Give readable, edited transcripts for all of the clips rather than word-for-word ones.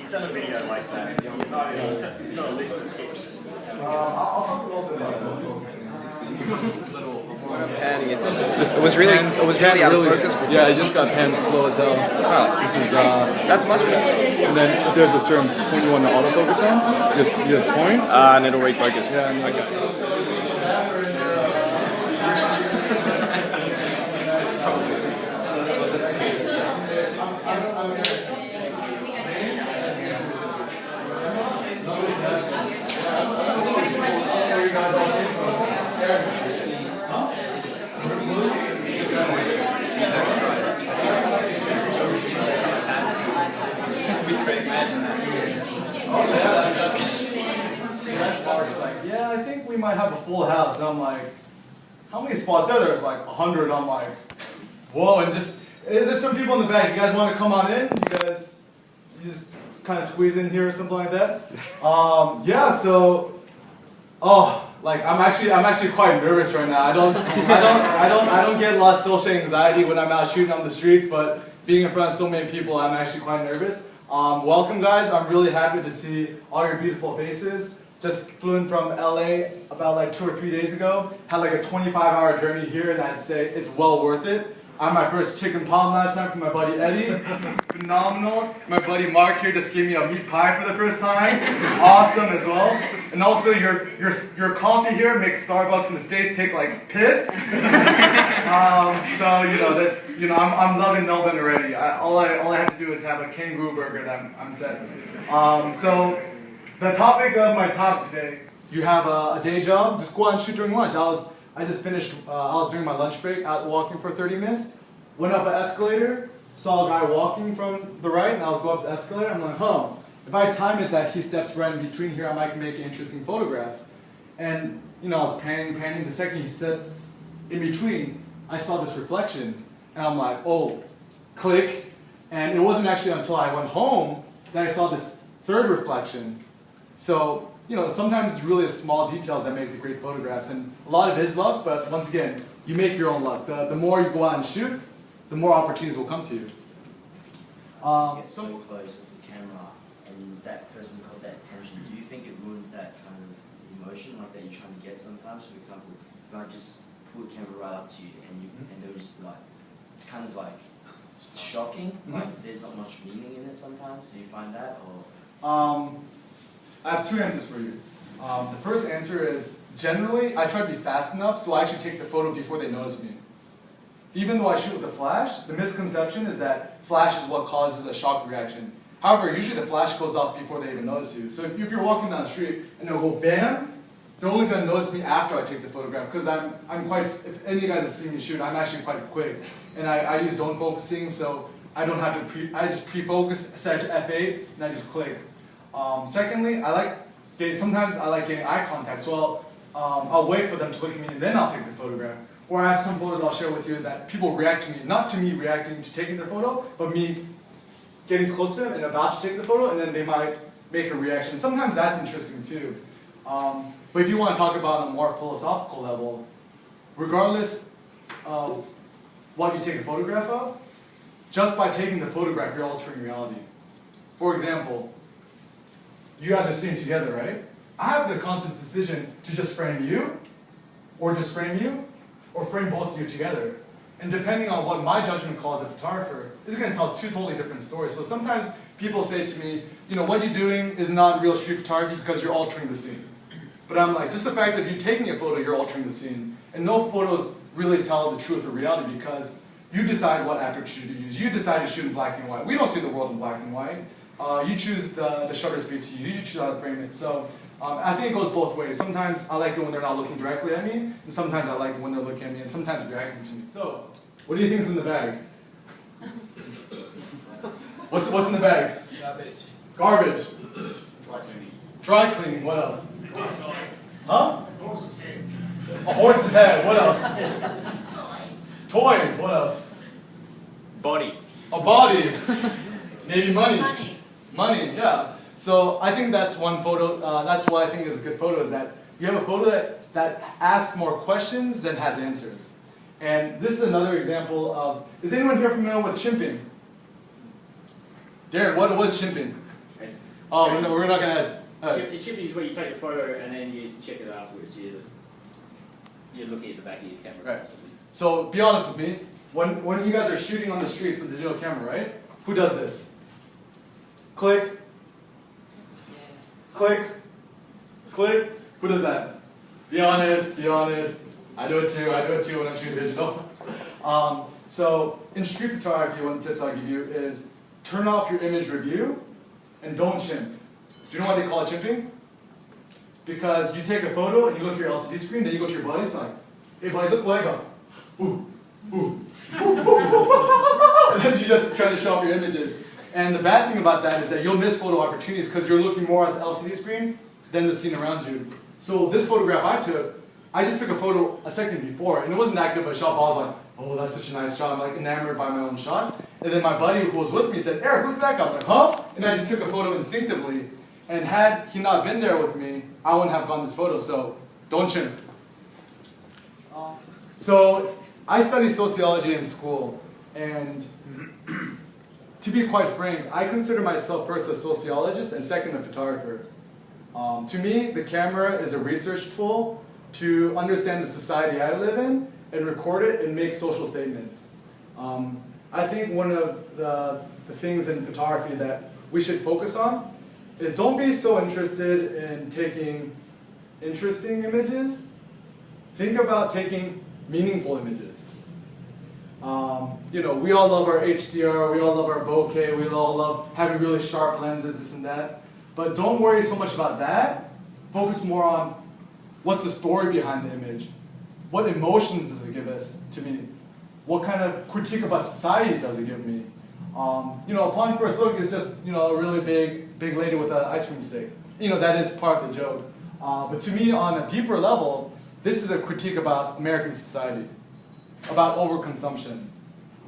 He's done a video like that. He's got a list of tips. I'll talk a little bit about that. Panning it was really out of focus before. Yeah, it just got panned slow as hell. Oh, This is that's much better. and then if there's a certain point you want to autofocus on, you just point. And it'll refocus. Yeah, and Okay. yeah, I think we might have a full house. And I'm like, how many spots are there? It's like 100. I'm like, whoa, and just, there's some people in the back. You guys want to come on in? You just kind of squeeze in here or something like that? Yeah, so, like I'm actually quite nervous right now. I don't get a lot of social anxiety when I'm out shooting on the streets, but being in front of so many people, I'm actually quite nervous. Welcome guys, I'm really happy to see all your beautiful faces. Just flew in from LA about like 2 or 3 days ago. Had like a 25-hour journey here, and I'd say it's well worth it. I had my first chicken palm last night from my buddy Eddie. Phenomenal. My buddy Mark here just gave me a meat pie for the first time. Awesome as well. And also your coffee here makes Starbucks in the States take like piss. So I'm loving Melbourne already. All I have to do is have a kangaroo burger and I'm set. So the topic of my talk today, you have a day job, just go out and shoot during lunch. I just finished, I was doing my lunch break, out walking for 30 minutes, went up an escalator, saw a guy walking from the right, and I was going up the escalator, I'm like, if I time it that he steps right in between here, I might make an interesting photograph. And, I was panning, the second he stepped in between, I saw this reflection, and I'm like, oh, click. And it wasn't actually until I went home that I saw this third reflection. So, sometimes it's really the small details that make the great photographs, and a lot of it is luck, but once again, you make your own luck. The more you go out and shoot, the more opportunities will come to you. Get so close with the camera and that person caught that attention, do you think it ruins that kind of emotion like that you're trying to get sometimes? For example, if I just pull the camera right up to you and they'll just be like, it's kind of like shocking, like there's not much meaning in it sometimes, do you find that? Or I have 2 answers for you. The first answer is, generally, I try to be fast enough so I actually take the photo before they notice me. Even though I shoot with a flash, the misconception is that flash is what causes a shock reaction. However, usually the flash goes off before they even notice you. So if you're walking down the street and they'll go bam, they're only going to notice me after I take the photograph, because I'm quite, if any of you guys have seen me shoot, I'm actually quite quick. And I use zone focusing, so I don't have to I just pre-focus, set it to f8, and I just click. Secondly, sometimes I like getting eye contact, so I'll wait for them to look at me and then I'll take the photograph. Or I have some photos I'll share with you that people react to me, not to me reacting to taking the photo, but me getting close to them and about to take the photo, and then they might make a reaction. Sometimes that's interesting too. But if you want to talk about on a more philosophical level, regardless of what you take a photograph of, just by taking the photograph, you're altering reality. For example, you guys are sitting together, right? I have the constant decision to just frame you, or just frame you, or frame both of you together. And depending on what my judgment calls a photographer, this is going to tell 2 totally different stories. So sometimes people say to me, what you're doing is not real street photography because you're altering the scene. But I'm like, just the fact that you taking a photo, you're altering the scene. And no photos really tell the truth or reality, because you decide what aperture to use. You decide to shoot in black and white. We don't see the world in black and white. You choose the shutter speed to use. You choose how to frame it. So I think it goes both ways. Sometimes I like it when they're not looking directly at me, and sometimes I like it when they're looking at me, and sometimes reacting to me. So, what do you think's in the bag? What's in the bag? Garbage. Garbage. Dry cleaning. Dry cleaning. What else? Huh? Horse's head. A horse's head. What else? Toys. What else? Body. A body. Maybe money. Money. Money, yeah. So I think that's one photo, that's why I think is a good photo, is that you have a photo that asks more questions than has answers. And this is another example of, is anyone here familiar with chimping? Darren, what was chimping? Oh, we're not gonna ask. Chippy is where you take a photo and then you check it afterwards. You're looking at the back of your camera. Right. So be honest with me. When you guys are shooting on the streets with a digital camera, right? Who does this? Click. Click. Click. Who does that? Be honest. Be honest. I do it too. I do it too when I'm shooting digital. So in street photography, one tips I'll give you is turn off your image review and don't chimp. Do you know why they call it chimping? Because you take a photo and you look at your LCD screen, then you go to your buddy, it's like, hey buddy, look what I got. Ooh, ooh, and then you just try to show off your images. And the bad thing about that is that you'll miss photo opportunities because you're looking more at the LCD screen than the scene around you. So this photograph I just took a photo a second before, and it wasn't that good of a shot, but I was like, oh, that's such a nice shot. I'm like enamored by my own shot. And then my buddy who was with me said, Eric, look at that guy. I'm like, huh? And I just took a photo instinctively. And had he not been there with me, I wouldn't have gotten this photo, so don't chimp. So I studied sociology in school, and to be quite frank, I consider myself first a sociologist and second a photographer. To me, the camera is a research tool to understand the society I live in and record it and make social statements. I think one of the things in photography that we should focus on is don't be so interested in taking interesting images. Think about taking meaningful images. You know, we all love our HDR, we all love our bokeh, we all love having really sharp lenses, this and that. But don't worry so much about that. Focus more on what's the story behind the image. What emotions does it give us to me? What kind of critique about society does it give me? You know, upon first look is just, you know, a really big lady with an ice cream stick. You know, that is part of the joke. But to me, on a deeper level, this is a critique about American society, about overconsumption.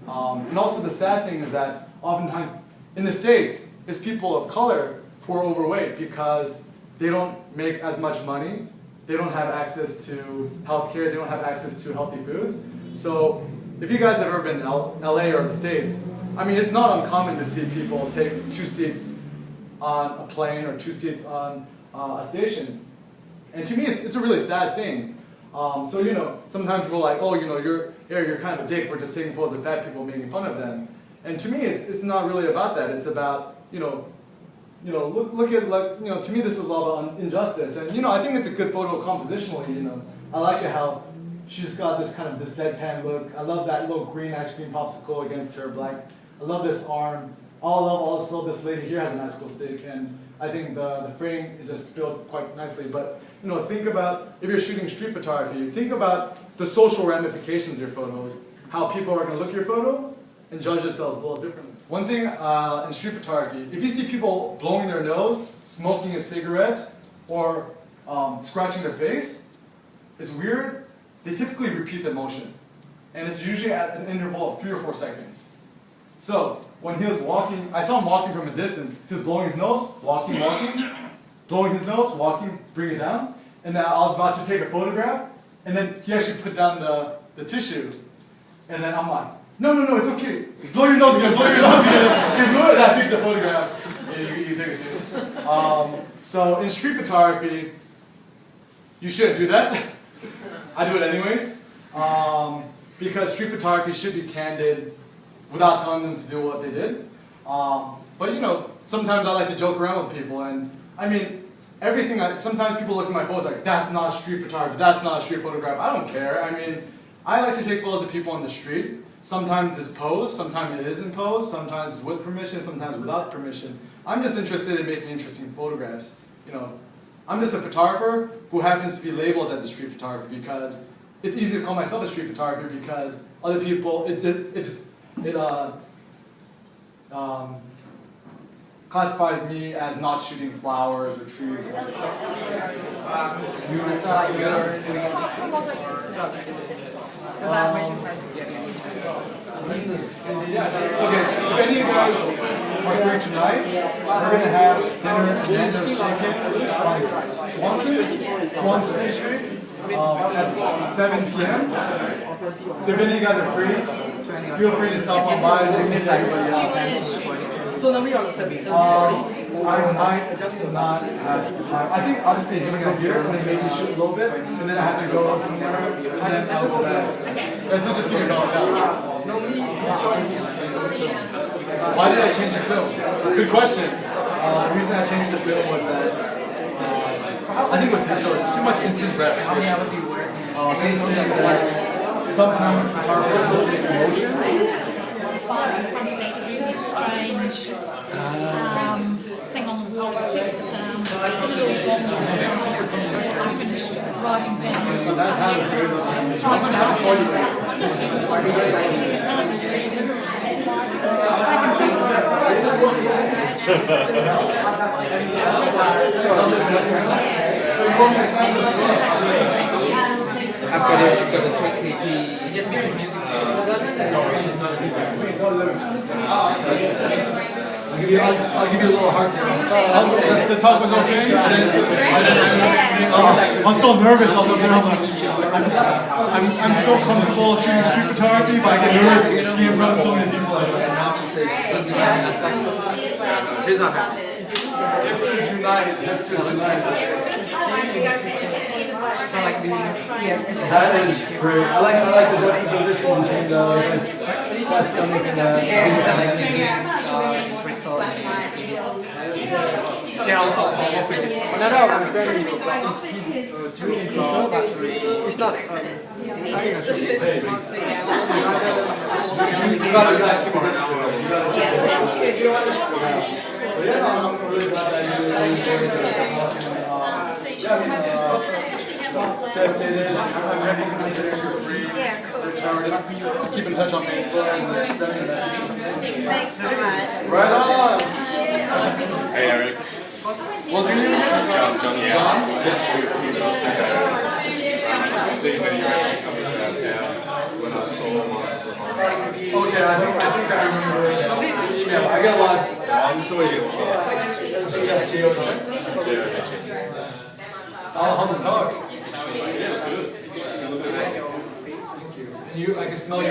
And also the sad thing is that oftentimes in the States, it's people of color who are overweight because they don't make as much money, they don't have access to healthcare, they don't have access to healthy foods. So if you guys have ever been in LA or the States, I mean, it's not uncommon to see people take 2 seats on a plane or 2 seats on a station. And to me, it's a really sad thing. So, you know, sometimes people are like, oh, you know, you're kind of a dick for just taking photos of fat people making fun of them. And to me, it's not really about that. It's about, look at, like, you know, to me this is all about injustice. And, you know, I think it's a good photo compositionally, you know. I like it how she's got this kind of this deadpan look. I love that little green ice cream popsicle against her black. I love this arm. I love also this lady here has an icicle stick. And I think the frame is just filled quite nicely. But, you know, think about, if you're shooting street photography, think about the social ramifications of your photos, how people are going to look at your photo and judge themselves a little differently. One thing in street photography, if you see people blowing their nose, smoking a cigarette, or scratching their face, it's weird. They typically repeat the motion. And it's usually at an interval of 3 or 4 seconds. So, when he was walking, I saw him walking from a distance. He was blowing his nose, walking, blowing his nose, walking, bring it down. And then I was about to take a photograph, and then he actually put down the tissue. And then I'm like, no, it's okay. Blow your nose again, blow your nose again. You blew it, and I took the photograph. Yeah, you take it. So in street photography, you shouldn't do that. I do it anyways. Because street photography should be candid without telling them to do what they did. But you know, sometimes I like to joke around with people, and I mean, sometimes people look at my photos like, that's not street photography, that's not a street photograph. I don't care. I mean, I like to take photos of people on the street. Sometimes it's posed, sometimes it isn't posed, sometimes it's with permission, sometimes without permission. I'm just interested in making interesting photographs. You know, I'm just a photographer who happens to be labeled as a street photographer because it's easy to call myself a street photographer because other people, classifies me as not shooting flowers or trees. Okay, if any of you guys are free tonight, we're going to have dinner at the end of Shaken on Swanson Street at 7 p.m. So if any of you guys are free, feel free to stop on by and meet everybody else. I might not have time. I think I'll just be doing it here and then maybe shoot a little bit and then I have to go somewhere and then I'll go back. And so just give me a call. Why did I change the film? Good question. The reason I changed the film was that I think with digital it's too much instant gratification. They say that sometimes photographers mistake emotion. It's like something that's a really strange thing on the wall. Writing I've got a quick KT. I'll give you a little heart. The talk was okay. I was so nervous. I was up there. I'm so comfortable shooting street photography, but I get nervous being in front of so many people. She's not happy. Hipsters unite. Hipsters unite. That is great. I like the juxtaposition between that stomach and that. Yeah, I'll walk with you. No, I'm very. It's not. I think that's okay. You gotta keep it interesting. But yeah, I'm really glad that you enjoyed stepped in it. I'm happy to be free. Yeah, cool. Just keep in touch on Facebook and send me messages. Thanks so much. Right on. Hey, Eric. What's your name again? John. Yeah. This group, I've seen many restaurants coming to our town. When I saw one, Okay, I think I remember the email. I get a lot. I'm sure you get Just Geo. How's the talk? Yeah, it's good. I can smell you.